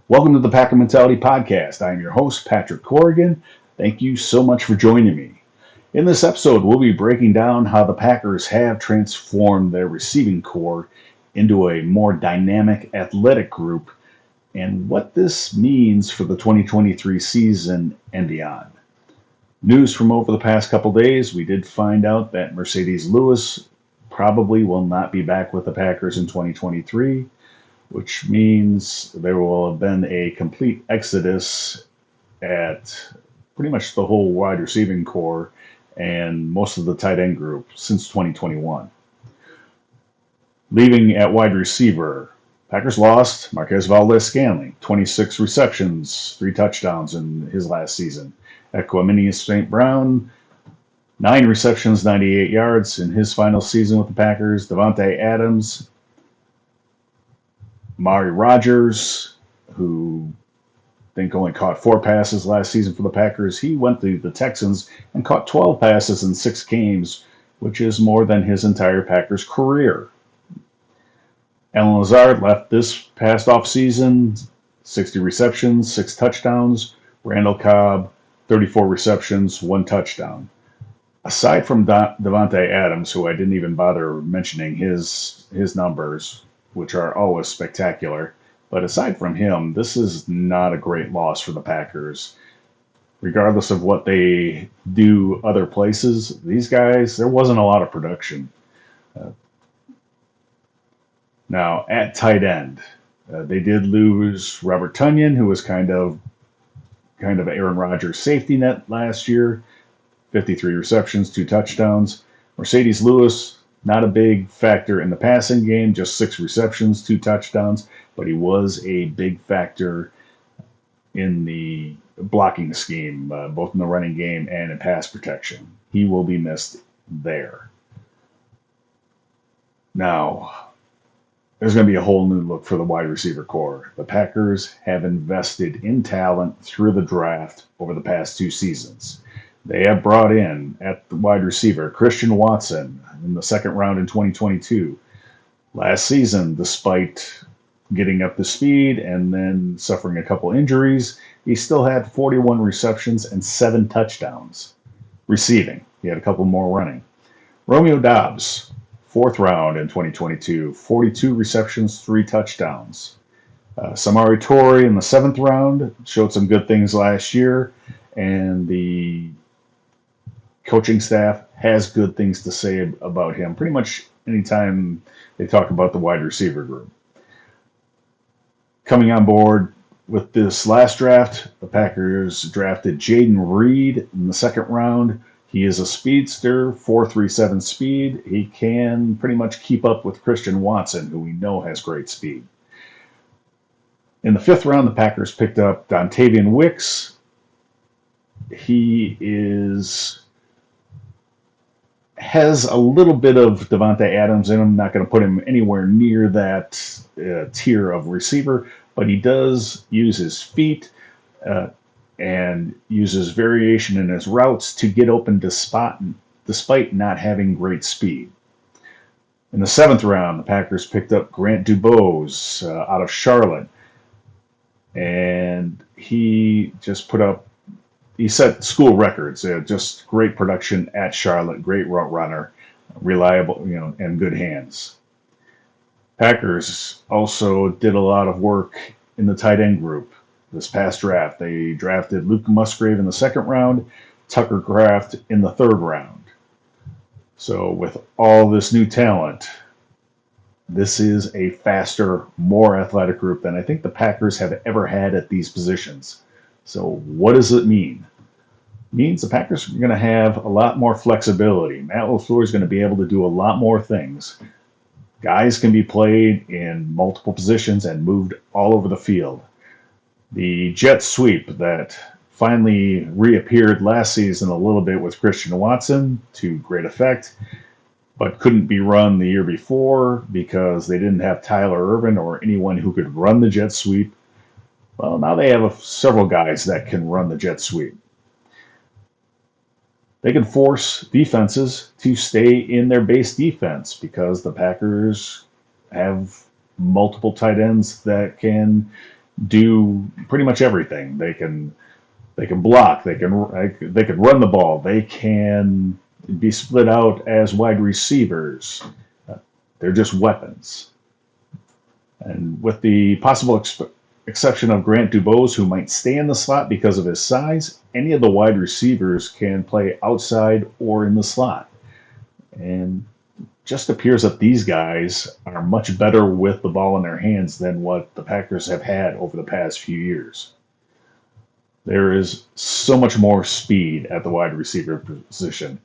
Welcome to the Packer Mentality Podcast. I am your host, Patrick Corrigan. Thank you so much for joining me. In this episode, we'll be breaking down how the Packers have transformed their receiving core into a more dynamic athletic group and what this means for the 2023 season and beyond. News from over the past couple days, we did find out that Mercedes Lewis probably will not be back with the Packers in 2023, which means there will have been a complete exodus at pretty much the whole wide receiving core and most of the tight end group since 2021. Leaving at wide receiver, Packers lost Marquez Valdez-Scantling, 26 receptions, 3 touchdowns in his last season. Equanimeous St. Brown, 9 receptions, 98 yards in his final season with the Packers. Davante Adams, Mari Rogers, who I think only caught 4 passes last season for the Packers. He went to the Texans and caught 12 passes in 6 games, which is more than his entire Packers career. Allen Lazard left this past offseason, 60 receptions, 6 touchdowns. Randall Cobb, 34 receptions, 1 touchdown. Aside from Davante Adams, who I didn't even bother mentioning his numbers, which are always spectacular, but aside from him, this is not a great loss for the Packers. Regardless of what they do other places, these guys, there wasn't a lot of production. Now, at tight end, they did lose Robert Tonyan, who was kind of Aaron Rodgers' safety net last year. 53 receptions, 2 touchdowns. Mercedes Lewis, not a big factor in the passing game, just 6 receptions, 2 touchdowns, but he was a big factor in the blocking scheme, both in the running game and in pass protection. He will be missed there. Now, there's going to be a whole new look for the wide receiver core. The Packers have invested in talent through the draft over the past 2 seasons. They have brought in, at the wide receiver, Christian Watson in the second round in 2022. Last season, despite getting up to speed and then suffering a couple injuries, he still had 41 receptions and 7 touchdowns receiving. He had a couple more running. Romeo Doubs, fourth round in 2022, 42 receptions, 3 touchdowns. Samori Toure in the 7th round showed some good things last year, and the coaching staff has good things to say about him pretty much anytime they talk about the wide receiver group. Coming on board with this last draft, the Packers drafted Jaden Reed in the 2nd round. He is a speedster, 4.37 speed. He can pretty much keep up with Christian Watson, who we know has great speed. In the 5th round, the Packers picked up Dontavian Wicks. He has a little bit of Davante Adams in him. Not going to put him anywhere near that tier of receiver, but he does use his feet and uses variation in his routes to get open despite not having great speed. In the 7th round, the Packers picked up Grant Dubose out of Charlotte, and he set school records. Just great production at Charlotte, great route runner, reliable, and good hands. Packers also did a lot of work in the tight end group. This past draft, they drafted Luke Musgrave in the 2nd round, Tucker Kraft in the 3rd round. So with all this new talent, this is a faster, more athletic group than I think the Packers have ever had at these positions. So what does it mean? It means the Packers are going to have a lot more flexibility. Matt LaFleur is going to be able to do a lot more things. Guys can be played in multiple positions and moved all over the field. The jet sweep that finally reappeared last season a little bit with Christian Watson to great effect, but couldn't be run the year before because they didn't have Tyler Ervin or anyone who could run the jet sweep. Well, now they have several guys that can run the jet sweep. They can force defenses to stay in their base defense because the Packers have multiple tight ends that can do pretty much everything. They can block. They can run the ball. They can be split out as wide receivers. Uh, They're just weapons. And with the possible exception of Grant Dubose, who might stay in the slot because of his size, any of the wide receivers can play outside or in the slot. And just appears that these guys are much better with the ball in their hands than what the Packers have had over the past few years. There is so much more speed at the wide receiver position.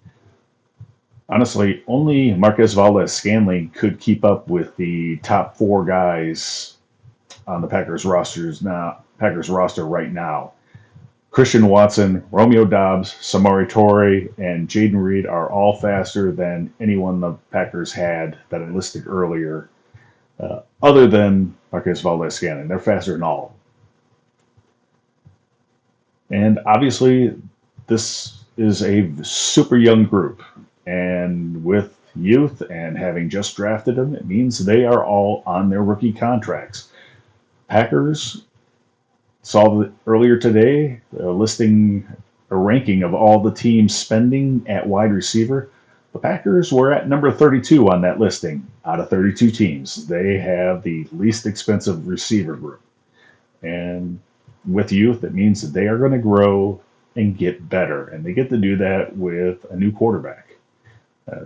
Honestly, only Marquez Valdes-Scantling could keep up with the top four guys on the Packers roster right now. Christian Watson, Romeo Doubs, Samori Torre, and Jaden Reed are all faster than anyone the Packers had that I listed earlier, other than Marquez Valdes-Scantling. They're faster than all. And obviously, this is a super young group. And with youth and having just drafted them, it means they are all on their rookie contracts. Packers saw earlier today listing a ranking of all the teams spending at wide receiver. The Packers were at number 32 on that listing out of 32 teams. They have the least expensive receiver group. And with youth, it means that they are going to grow and get better. And they get to do that with a new quarterback.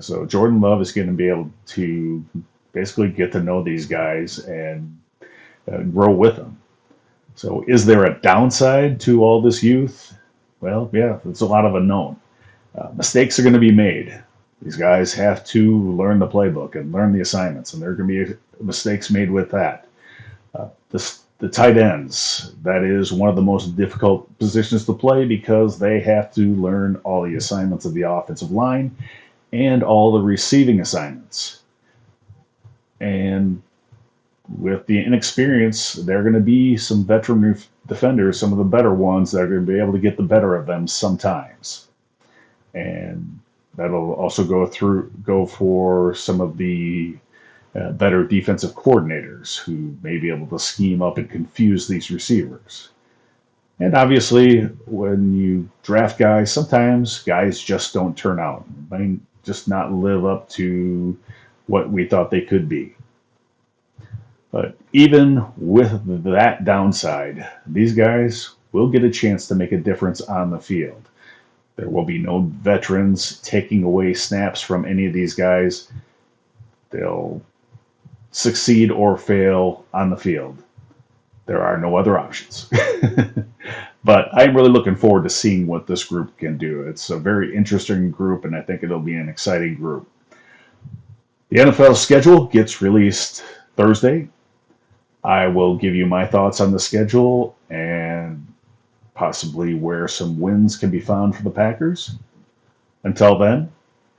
So Jordan Love is going to be able to basically get to know these guys and grow with them. So is there a downside to all this youth? Well, yeah, it's a lot of unknown. Mistakes are going to be made. These guys have to learn the playbook and learn the assignments, and there are going to be mistakes made with that. The tight ends, that is one of the most difficult positions to play because they have to learn all the assignments of the offensive line and all the receiving assignments. And with the inexperience, there are going to be some veteran defenders, some of the better ones, that are going to be able to get the better of them sometimes. And that'll also go for some of the better defensive coordinators who may be able to scheme up and confuse these receivers. And obviously, when you draft guys, sometimes guys just don't turn out. They might just not live up to what we thought they could be. But even with that downside, these guys will get a chance to make a difference on the field. There will be no veterans taking away snaps from any of these guys. They'll succeed or fail on the field. There are no other options. But I'm really looking forward to seeing what this group can do. It's a very interesting group, and I think it'll be an exciting group. The NFL schedule gets released Thursday. I will give you my thoughts on the schedule and possibly where some wins can be found for the Packers. Until then,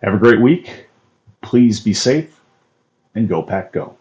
have a great week. Please be safe and go Pack Go.